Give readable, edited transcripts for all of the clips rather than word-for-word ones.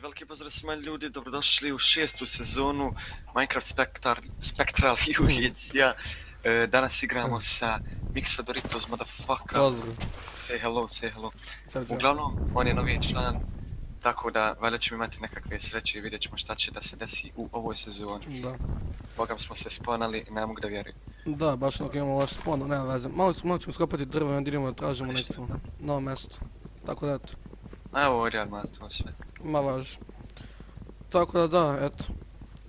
veliki pozdrav svima ljudi, dobrodošli u 6. sezonu Minecraft Spectral Illusions. Danas igramo sa Mixa Doritos, motherfucker. Pozdrav. Say hello, say hello. Ćao, ćao. Uglavnom, on je novi član, tako da valjda ćemo imati nekakve sreće i vidjet ćemo šta će da se desi u ovoj sezoni. Da. Bogam smo se sponali i ne mogu da vjerujem. Da, baš dok imamo loš spawn, nema veze. Malo ćemo skopati drvo i onda idemo da tražimo neko novo mjesto. Tako da eto, A evo ovdje armat, to sve. ma važi. Tako da, eto.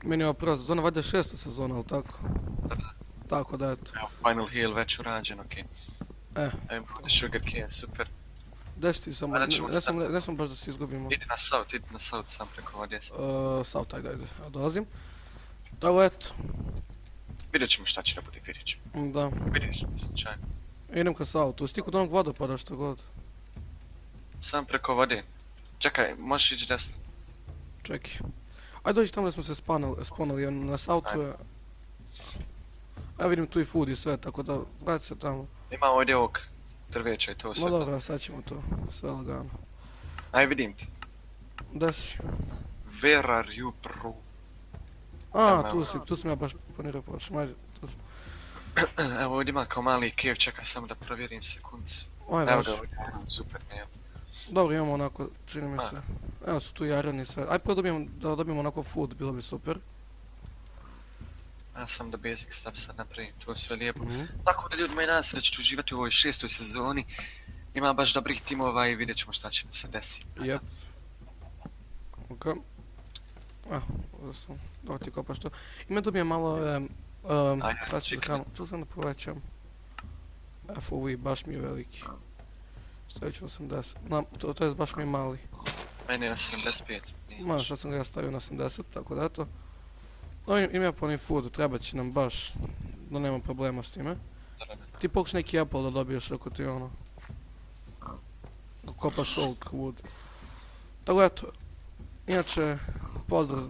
Meni je ovo prva sezona, valjda je 6. sezona, ali tako? Tako da eto. Evo, Final Hill već urađen, okej. Evo, Sugar Cane, super. Deš ti samo, ne sam baš da se izgubimo. Idi na south, sam preko ovdje. South, ajde, ja dolazim. Tako eto, Vidjet ćemo šta će da bude, vidjet ćemo. da. Vidiš, slučajno. Idem ka South, tu stiku do onog vodopada što god. Sam preko vode. Čekaj, možeš ići desno. Čekaj. Ajde dođi tamo da smo se sponali, na Southu je... Ja vidim tu i food i sve, tako da vrati se tamo. Ima ovdje ovog drveća i to sve. Ma dobro, sad ćemo to, sve lagano. Aj, vidim te. Gdje si? Where are you, bro? A, tu sam ja baš planirao počnem, ajde, tu sam. Evo ovdje ima kao mali cave, čekaj samo da provjerim sekundicu. Ajde, Evo baš. ga ovdje, super, ne. Dobro, imamo onako, čini mi se. Evo su tu i iron i sve. Ajde prvo da dobijemo onako food, bilo bi super. Ja sam da basic stuff sad napravim, to je sve lijepo. Tako da ljudi moji, nadam se da ćete uživati u ovoj 6. sezoni. Ima baš dobrih timova i vidjet ćemo šta će da se desi. Jep. Okej. Ovdje sam, dobro ti kopaš to. Ime dobijem malo, šta ću za hranu, ču sam da povećam. FOV, baš mi je veliki. Stavit ću na 80, to je baš mi je mali. Meni je na 75. Ma, šta sam ga ja stavio na 80, tako da eto. No, ima puni food, treba će nam baš, da nema problema s time. Ti pokuš neki apple da dobiješ ako ti ono... Kopaš oak wood. Tako eto, inače, pozdrav,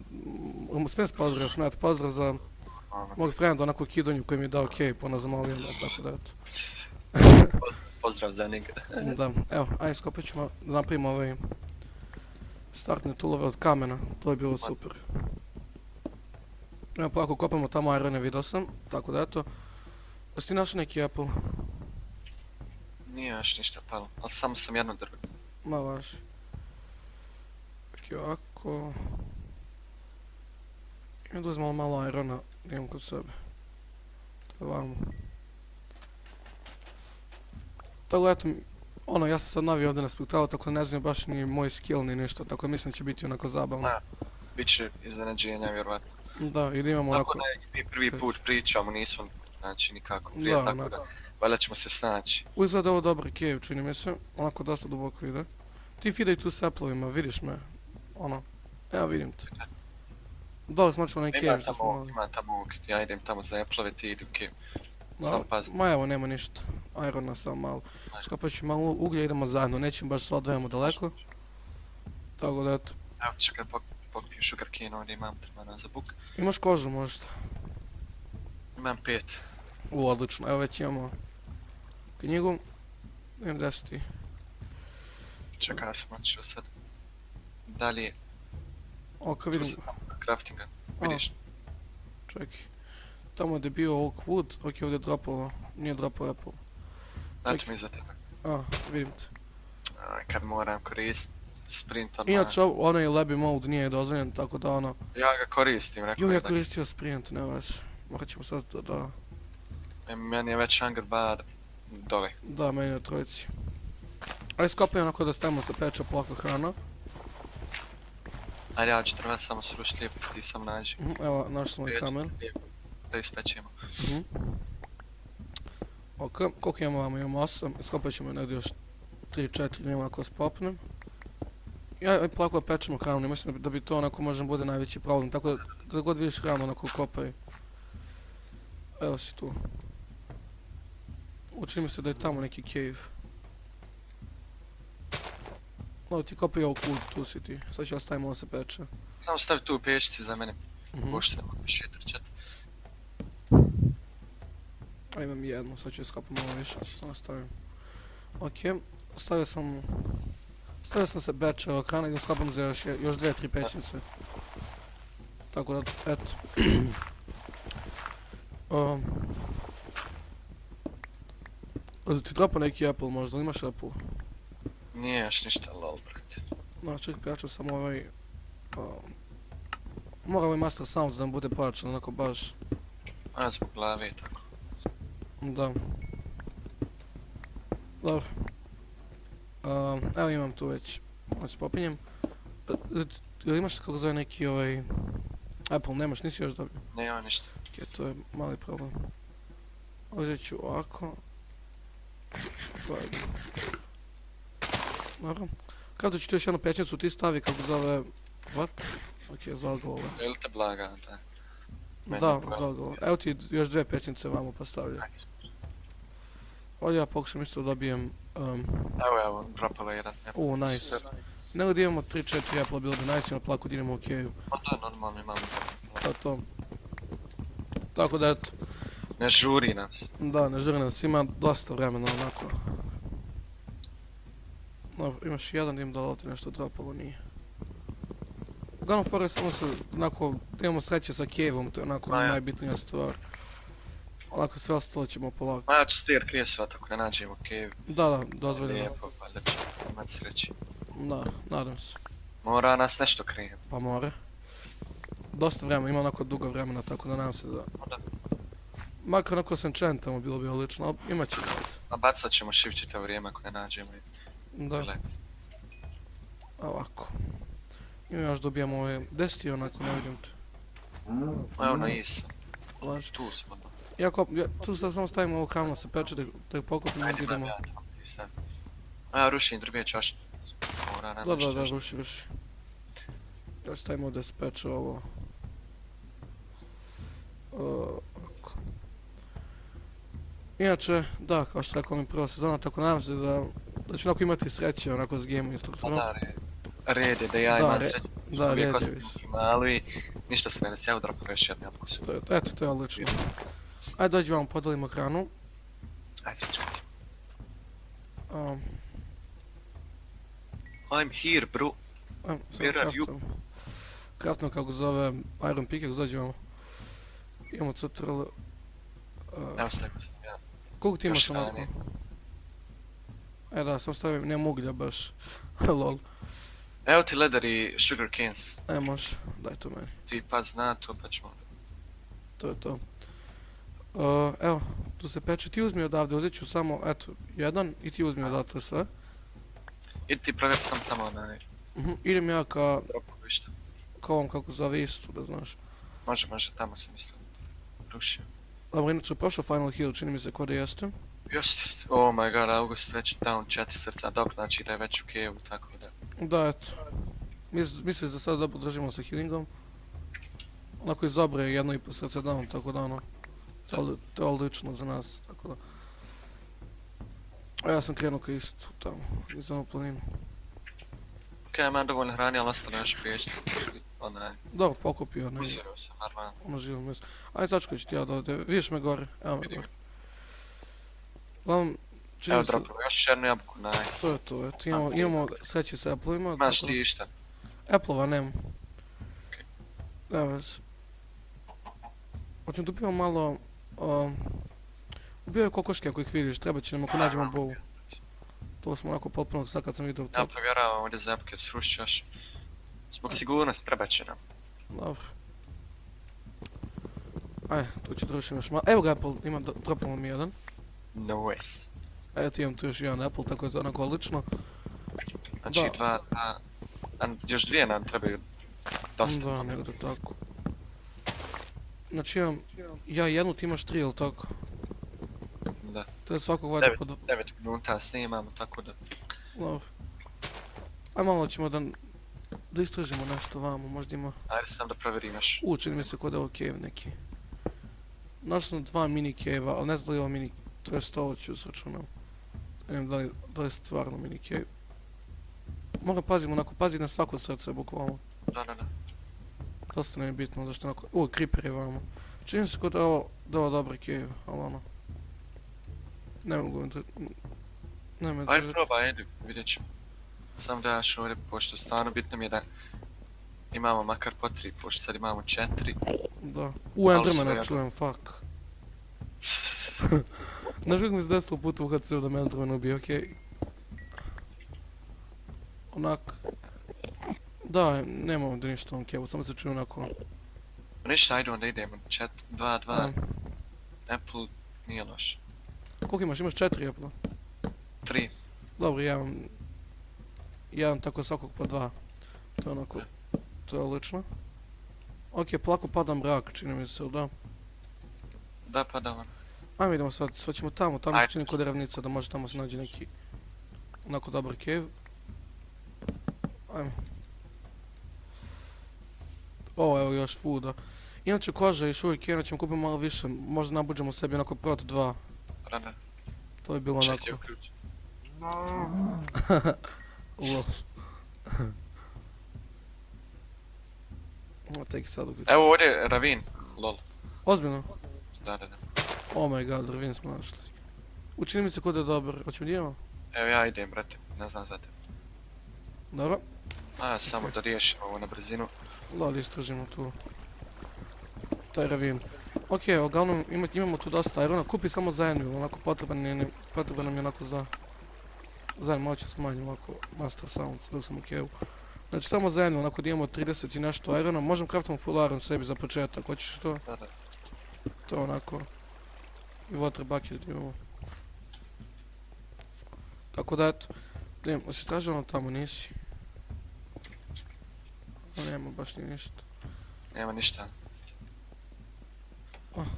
smijem se pozdrav, smijem pozdrav za mog frenda, onako kidonju koji mi je dao cape, ona zamolio me, tako da eto. Pozdrav za njega. Da, evo, ajde skopit ćemo da napravimo ove startne toolove od kamena, to je bilo super. Evo polako kopamo tamo irone, vidio sam, tako da eto. Jesi ti našao neki apple? Nije još ništa palo, ali samo sam jedno drvo. Ma važi. Taki ovako... I da uzmemo malo irona, da imam kod sebe. To je vamo. Tako eto, ono, ja sam sad navio ovdje na spektalu, tako da ne znam baš ni moj skill ni ništa, tako da mislim da će biti onako zabavno. Biće iznenađenja, vjerovatno. Da, i da imamo onako... Ako ne, prvi put pričamo, nismo, znači, nikako prije, tako da, valjda ćemo se snaći. Izgleda ovo dobar cave, čini mi se, onako dosta duboko ide. Ti feedaj tu s applovima, vidiš me, ono, evo vidim te. Dole smo onaj cave što smo imali. Ima tamo ovog, ja idem tamo za applove, ti idi u cave. Sam pazi. Ma evo, nema ništa, irona samo malo. Skopat ću malo uglja, idemo zajedno, nećemo baš se odvajamo daleko. Tako da eto. Evo čekaj, pokupijem sugar cane, ovdje imam trebana za buk. Imaš kožu možda? Imam 5. Odlično, evo već imamo knjigu. Idem gdje si ti? Čekaj, ja sam otišao sad. Dalje. Oko vidim. Craftinga, vidiš? Čekaj. Tamo je bio oak wood, ok, ovdje je dropalo, nije dropao apple. Znači mi za tebe. Vidim te. Kad moram koristiti sprint odmah. Inače, onaj lobby mode nije dozvoljen, tako da ono... Ja ga koristim, rekao ja je da... koristio sprint, ne vas. Morat ćemo sad da... Meni je već hunger bar dole. Da, meni na trojici. Ajde skopaj onako da stavimo se peče polako hrana. Ajde, ja ću treba samo srušiti lijepo, ti sam nađi. Evo, našli smo i kamen. Da ispećemo. Ok, koliko imamo vamo? Imamo 8, skopat ćemo negdje još 3-4 nema ako spopnem. Ja polako pečemo hranu, ne mislim da bi to onako možda bude najveći problem, tako da kada god vidiš hranu onako kopaj. Evo si tu. Učini mi se da je tamo neki cave. Malo ti kopaj ovu kud, tu si ti, sad ću ja stavim ovo se peče. Samo stavi tu u pećici za mene. Pošto ne mogu više trčati. A imam jednu, sad ću iskopam malo više, samo stavim. Ok, stavio sam Stavio sam se beče ovog hrana, idem slabom za još 2-3 pećnice. Tako da, eto. Ti dropa neki Apple možda, ili imaš Apple? Nije još ništa lol, brate. No, čekaj, ja ću samo ovaj... Mora ovaj Master Sounds da nam bude pojačan, onako baš... A, zbog glave i tako. Da. Dobro. Evo imam tu već, ovo se popinjem. Ili imaš kako zove neki ovaj... Apple, nemaš, nisi još dobio? Nema ništa. Ok, to je mali problem. Uzet ću ovako. Dobro. Kada ću ti još jednu pećnicu, ti stavi kako zove... What? Ok, za alkohol. Ili te blaga, da. Da, za alkohol. Evo ti još 2 pećnice vamo postavljaju. Ajde. Ovdje ja pokušam isto da dobijem... Evo, dropava jedan. Nice. Nego da imamo 3-4 Apple, bilo bi nice i na plaku da idemo u Keju. Pa to je normalno, imamo Pa to. Tako da eto. Ne žuri nam se. Da, ne žuri nam se, ima dosta vremena onako. Dobro, imaš jedan da im da ovdje nešto dropalo, nije. Uglavnom fora je samo se, onako, da imamo sreće sa Kevom, to je onako najbitnija stvar. Onako sve ostalo ćemo polako. Ma ja ću stijer krije svat ako ne nađemo Cave. Da, dozvoljeno. Lijepo, valjda će imat sreći. Da, nadam se. Mora nas nešto krije. Pa more. Dosta vremena, ima onako dugo vremena, tako da nadam se da... Makar onako s enchantamo bilo bi odlično, ali imat će gledati. A bacat ćemo šivčito vrijeme ako ne nađemo i... Da. Ovako. I još dobijamo ove... Gdje si ti onako, ne vidim te. Evo na isam. Laži. Tu smo da. Tu samo stavimo ovu hranu se peče da pokupimo i Ajde, idemo. ja tamo ti stavim. A ja rušim drugije čašnje. Da, ruši. Još stavimo da se peče ovo. Ovako. Inače, da, kao što rekao mi prva sezona, tako nadam se da ću onako imati sreće onako s game instruktorom. Da, red je da ja imam sreće. Da, red je više. Ali ništa se ne desi, ja udropao još jednu jabuku su. Eto, to je odlično. Ajde dođi vam, podelimo hranu. Ajde se čekati. I'm here, bro. Where are you? Kraftno kako zove Iron Pickaxe, dođi vam. Imamo cutrle. Evo stavimo sam, ja. Koliko ti imaš onako? Da, sam stavim, nemam uglja baš. Lol. Evo ti ledar i sugar canes. Može, daj to meni. Ti pa zna to, pa ćemo... To je to. Evo, tu se peče, ti uzmi odavde, uzet ću samo, eto, jedan i ti uzmi odavde sve. Idi ti provjeti sam tamo onaj... Idem ja ka ovom kako zove istu, da znaš. Može, tamo sam mislio. Rušio. Dobro, inače prošao Final Heal, čini mi se kod da jeste. Just, oh my god, August već down 4 srca, dok znači da je već u Cave-u, tako da... Da, eto. Mislim da sad dobro držimo sa healingom. Onako izobre 1,5 srce down, tako da ono... To je odlično za nas, tako da... A ja sam krenuo ka istu tamo, iz onu planinu. Okej, ja imam dovoljno hrani, ali ostalo još priječice. Onaj... Dobro, pokupio onaj... Uzeo sam, normalno. Ono živo mjesto. Ajde, sačekaj ću ti ja da ovdje, vidiš me gore, evo me gore. Uglavnom, čini se... Evo dropu, još jednu jabuku, nice. To je to, eto, imamo sreće sa Apple-ima. Imaš ti išta? Apple-ova nemam. Nema veze. Hoćemo tu pijemo malo... Ubijaju kokoške ako ih vidiš, treba će nam ako nađemo bovu. To smo onako potpuno sad kad sam vidio to. Ja provjeravam ovdje zapke, srušit još. Zbog sigurnosti treba će nam. Dobro. Ajde, tu ću drušim još malo. Evo ga Apple, dropamo mi jedan. Nice. Eto imam tu još jedan Apple, tako je to onako odlično. Znači još dvije nam trebaju dosta. Da, negdje tako. Znači imam, ja jednu, ti imaš 3, ili tako? Da. To je svakog valjda po 9 minuta snimamo, tako da... Dobro. Aj malo ćemo da istražimo nešto vamo, možda ima... Ajde sam da provjerim još. Čini mi se kod je ovo cave neki. Našli sam 2 mini cave-a, ali ne znam da li je ovo mini... To je ovo ću sračunam. Ne znam da li je stvarno mini cave. Moram paziti onako, pazi na svako srce, bukvalno. Da. Dosta nam je bitno, zašto onako... Creeper je vamo. Čini mi se kod je ovo dobar cave, ali ono... Ne mogu... Ajde probaj, ajde, vidjet ćemo. Samo da još ovdje, pošto stvarno bitno mi je da imamo makar po 3, pošto sad imamo 4. Da. Ali Endermana sve čujem, fuck. Znaš kako mi se desilo puta u HC-u da me Enderman ubije, okej. Onak... Da, nema ovdje ništa on kevu, samo se čuje onako... Ništa, ajde onda idemo. 2, 2. A, Apple nije loš. koliko imaš? Imaš 4 Apple? 3. Dobro, ja imam... Jedan tako svakog po 2. To je onako... To je odlično. Okej, polako pada mrak, čini mi se, da? Da, pa da on. Ajme idemo sad ćemo tamo se Ajde. čini kod ravnica da može tamo se nađe neki... Onako dobar cave. Ajme. O, evo još fooda. Inače koža još uvijek jedna, ćemo kupiti malo više, možda nabuđemo sebi onako prot 2. Rana. To je bilo Čet je onako... uključ. Lol. Tek sad uključim. Evo ovdje je ravin. Lol. Ozbiljno? Da. Oh my god, ravin smo našli. Učini mi se kod je dobar, hoćemo gdje imamo? Evo ja idem, brate. Ne znam za tebe. Dobro. A, samo da riješimo ovo na brzinu. Lol, istražimo tu. Taj ravin. Okej, uglavnom imamo tu dosta irona, kupi samo za Anvil, onako potreban nam je onako za... Zajedno malo će smanjiti ovako Master Sound dok sam u kevu. Znači samo za Anvil, onako da imamo 30 i nešto irona, možemo craftamo full iron sebi za početak, hoćeš to? Da. To je onako... I water bucket imamo. Tako da eto, da si tražio ono tamo, nisi? Nema baš ni ništa. Nema ništa.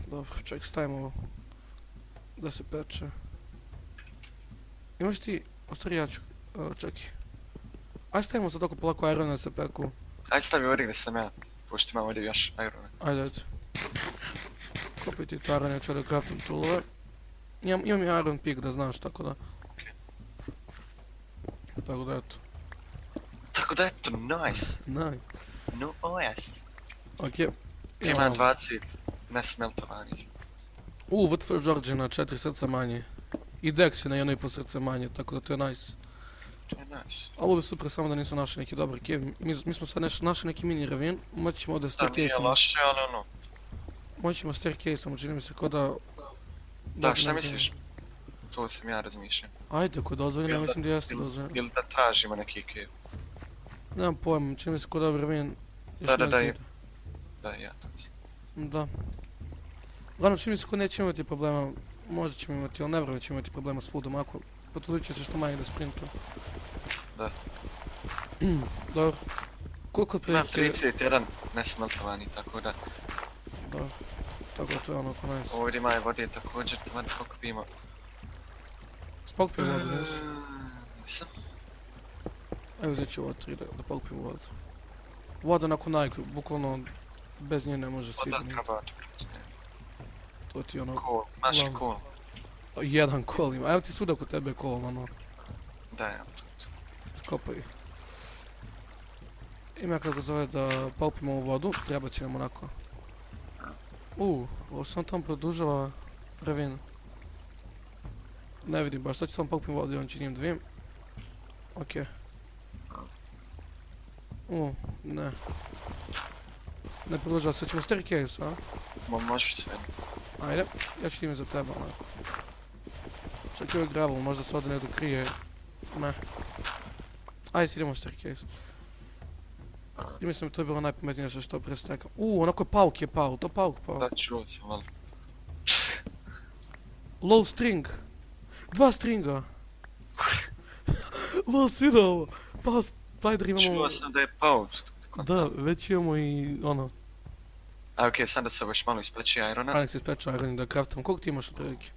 Dobro, ček, stavimo ovo. Da se peče. Imaš ti... Ostari ja ću... Čekaj. Aj stavimo sad oko polako irona da se peku. Ajde stavi ovdje gdje sam ja. Pošto imam ovdje još irona. Ajde. Kopaj ti to iron, ja ću da craftam toolove. Imam i iron pick da znaš, tako da... Tako da eto. Tako da eto, nice. Nice. No OS. Okej. Imam 20 nesmeltovanih. Vtf Georgina, 4 srca manje. I Dex je na 1,5 srce manje, tako da to je nice. To je nice. Ovo bi super samo da nisu našli neki dobar cave. Mi smo sad našli neki mini ravin, moći ćemo ovdje Da, nije staircase-om. loše, ali ono. Moći ćemo staircase-om, čini mi se ko da... Da, šta misliš? To sam ja razmišljam. Ajde, ko dozvoljeno, ja mislim da jeste Ili- dozvoljeno. Ili da tražimo neki cave. Nemam pojma, čini mi se ko da ovaj ravin... još Da, neki i- ide. Da, ja to mislim. Da. Uglavnom, čini mi se ko neće imati problema, možda ćemo imati, ali ne vjerujem da ćemo imati problema s foodom, ako potrudit će se što manje da sprintu. Da. Dobro. Koliko Imam prilike... 31 nesmeltovani, tako da Dobro. Tako da to je ono ko nice. ovdje ima i vode također, tamo koliko bi imao. Spokpio vodu, nisu? Nisam. Evo uzet ću ovo 3 da pokupim vodu. Voda nakon najku, bukvalno bez nje ne može Voda sigurno. krabat. To ti ono... Kol, naši Uglavnom. kol. Jedan kol ima. Evo ti svuda kod tebe kol, ono. Da, ja to. Kopaj. Ima kako zove da popimo ovu vodu, treba će nam onako. Ovo se on tamo produžava ravinu. Ne vidim baš, sad ću samo popim vodu i on će njim dvijem. Okej. Ne. Ne produžava, sad ćemo staircase, a? Možeš sve. Ajde, ja ću ime za tebe onako. Čekaj ovaj gravel, možda se ovdje ne dokrije. Ne. Ajde, idemo staircase. I mislim da to je bilo najpametnije što prije stekam. Onako pauk je pao, to pauk pao. Da, čuo sam, ali... LOL string. 2 stringa. LOL sviđa ovo. Pao spider imamo... Čuo sam da je pao. Da, već imamo i ono. A okej, sad da se još malo ispreći irona. Alex isprečao iron da craftam. Koliko ti imaš od prilike?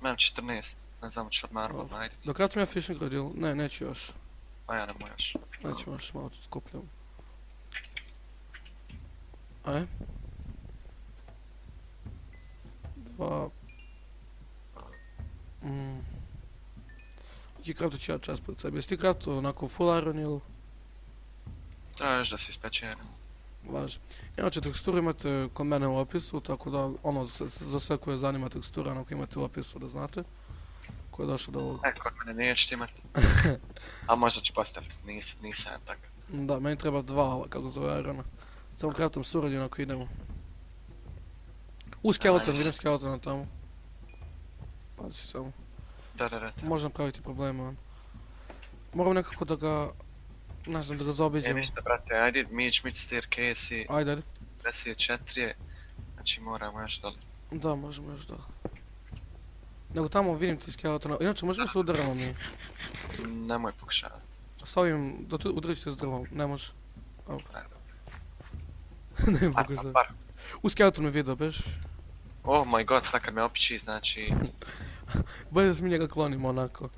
Imam 14. Ne znam, ću od marble, ajde. Da craftam ja fishing rod ili? Ne, neću još. A ja ne mojaš. Nećemo još malo skupljamo. Aj. 2. I craftat ću ja čas pred sebi. Jesi ti craftao onako full iron ili? Treba još da se ispeći iron. Važi. Inače, teksturu imate kod mene u opisu, tako da, ono, za sve koje zanima tekstura, onako imate u opisu da znate. kako je došao do ovog. Kod mene nećete imat. A možda ću postaviti, nisam tak. Da, meni treba 2, kako zove Irona. Samo kraftam suradnju ako idemo. Skeleton, vidim skeletona tamo. Pazi samo. Da. Može napraviti problema, on. Moram nekako da ga... Ne znam, da ga zaobiđemo. Ništa, brate, ajde, mi ćemo ići staircase i Ajde. 54 je, znači moramo još dole. Da, možemo još dole. Nego tamo vidim ti skeletona. Inače, možemo se udaramo mi. Nemoj pokušavati. S ovim, da tu udričite s drvom, ne može. Ajde. Ne pokušavam. U skeletonu je vidio, beš? Oh my god, sad kad me opiči, znači... Bolje da se mi njega klonimo onako.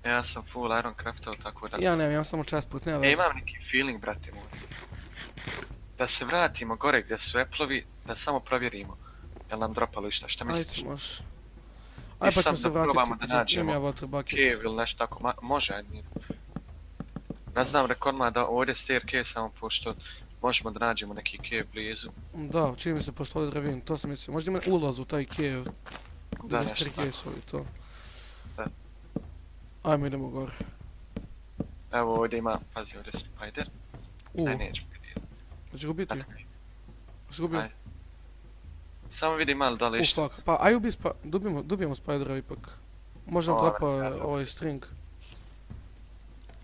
Ja sam full iron craftao, tako da... Ja nemam, imam samo chestplate, nema veze. Imam neki feeling, brate moj. Da se vratimo gore gdje su Appleovi, da samo provjerimo. Jel nam dropalo išta, šta misliš? Ajde, može. Ajde pa ćemo se vratiti, da nađemo imam ja water bucket. cave ili nešto tako, može, ajde. Ne znam, rekord ma da ovdje staircase samo pošto možemo da nađemo neki cave blizu. Da, čini mi se pošto ovdje ravin, to sam mislio. Možda ima ulaz u taj cave. Da, nešto staircase-ovi, to. Da. Ajmo, idemo gore. Evo ovdje ima, pazi ovdje spider. Aj nećemo vidjeti. Hoće ga ubiti? Hoće ga ubiti? Ajde. Samo vidi malo da li išta. Fuck, pa aj ubi dobijemo spidera ipak. Možemo propa ovaj string.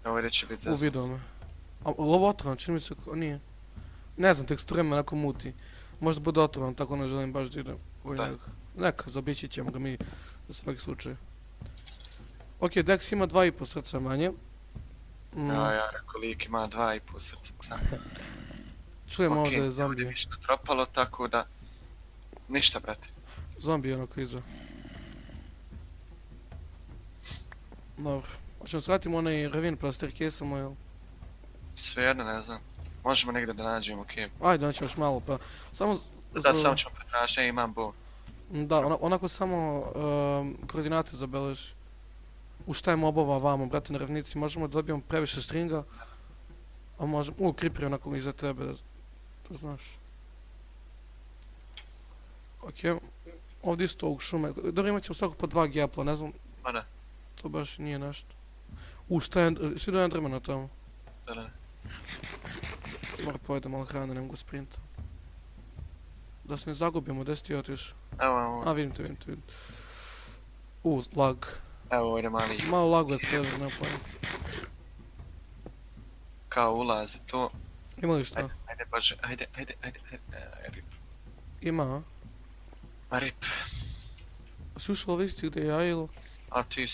Evo ovdje će biti zazad. Uvidio me. A lovotrovan, čini mi se, nije. Ne znam, tekstura me onako muti. Možda bude otrovan, tako ne želim baš da idem u njega. Neka, zabići ćemo ga mi za svaki slučaj. Ok, Dex ima 2,5 srca manje. Ja rekao lik ima 2,5 srca. Čujem ovdje zombije. Ok, ništa propalo, tako da... Ništa, brate. Zombije onako iza. Dobro. Hoćemo shvatimo onaj ravin pa staircase-om, jel? Svejedno, ne znam. Možemo negdje da nađemo cave. Ajde, naćemo još malo pa... Samo... Da, samo ćemo pretražiti, ja imam bow. Da, onako samo koordinate zabeleži. U šta je mobova vamo, brate, na ravnici. Možemo da dobijemo previše stringa. A možemo... creeper je onako iza tebe, da znaš. Ok, ovdje isto ovog šume. Dobro, imat ćemo svako po 2 gapla, ne znam. Ma da. To baš nije nešto. Šta je, svi do Endermana tamo. Da. Mora pojede malo hrane, ne mogu sprinta. Da se ne zagubimo, gdje si ti otiš? Evo. A, vidim te. Lag. Evo ovdje mali... Malo laguje server, ne pojma. Kao ulazi to. Ima li šta? Ajde, Bože, ajde. Rip. Ima, a? Ma rip. Si ušao li isti gdje je ja ili? A ti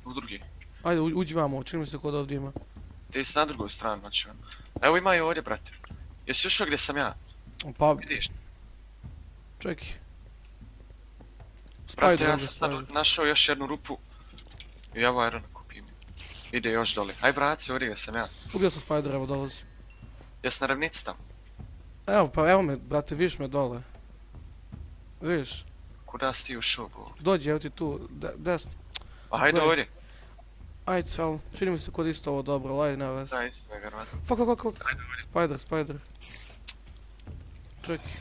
u drugi. Ajde, uđi vamo, čini mi se kod ovdje ima. Ti si na drugoj stranu, znači ono. Evo ima i ovdje, brate. Jesi ušao gdje sam ja? Pa, Vidiš? čekaj. Brate, ja sam sad našao još jednu rupu. I evo Irona kupim. Ide još dole. Aj vrati se ovdje gdje sam ja. Ubio sam Spidera, evo dolazi. Jes na ravnici tamo? Evo me, brate, vidiš me dole. Vidiš? Kuda si ti ušao, bo? Dođi, evo ti tu, desno. Pa hajde ovdje. Ajde, ali čini mi se kod isto ovo dobro, ali ajde, nema veze. Da, isto je vjerovatno. Fuck. Spider. Čekaj.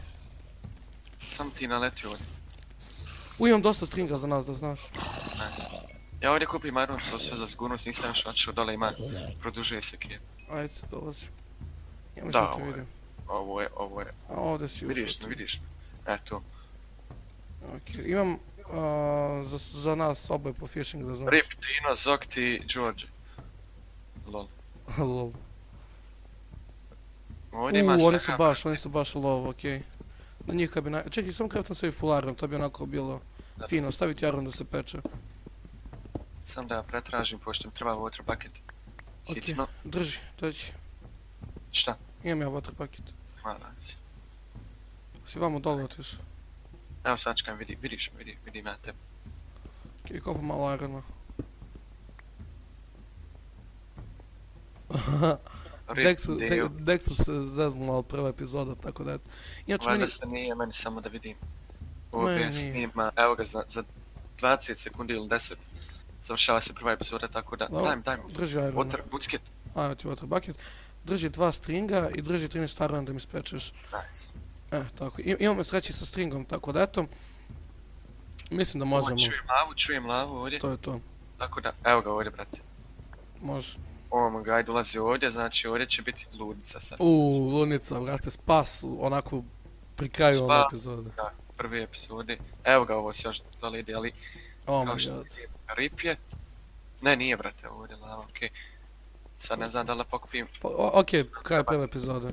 Sam ti naleti ovdje. Imam dosta stringa za nas, da znaš. Nice. Ja ovdje kupim iron, to sve za sigurnost, nisam još otišao dole, ima, produžuje se kje. Ajde, dolazim. Ja mislim Da, te vidim. ovo je. A ovdje si ušao. Vidiš me. Eto. Ok, imam za nas oboje po fishing, da znaš. Rip, Tino, Zokti, George. Lol. Lol. Ovdje ima svega. Oni su baš lol, okej. Na njih kad bi Čekaj, samo kraftam sebi full iron, to bi onako bilo fino, staviti iron da se peče. Sam da ja pretražim, pošto mi treba water bucket. Hitno. Drži, dođi. Šta? Imam ja water bucket. Hvala. Si vamo dole otiš. Evo sad čekam, vidiš me, vidim ja tebe. Okej, kopam malo irona. Dexu se zeznula od prve epizoda, tako da... Valjda se nije, meni samo da vidim. OBS snima, evo ga za 20 sekundi ili 10. Završava se prva epizoda, tako da... Daj mi. Drži irona. Water bucket. Ajmo ti water bucket. Drži 2 stringa i drži 13 irona da mi spečeš. Nice. Tako. Imamo sreći sa stringom, tako da eto. Mislim da možemo. Čujem lavu ovdje. To je to. Tako da, evo ga ovdje, brate. Može. Ovo ga, ajde ulazi ovdje, znači ovdje će biti ludnica sad. Lunica, brate, spas, onako pri kraju ove epizode. Da, u prvi epizodi. Evo ga, ovo se još dolidi, ali Oh kao my što god. rip je. Ne, nije, brate, ovdje lava, okej. Sad ne znam da li pokupim. Okej, kraj prve epizode.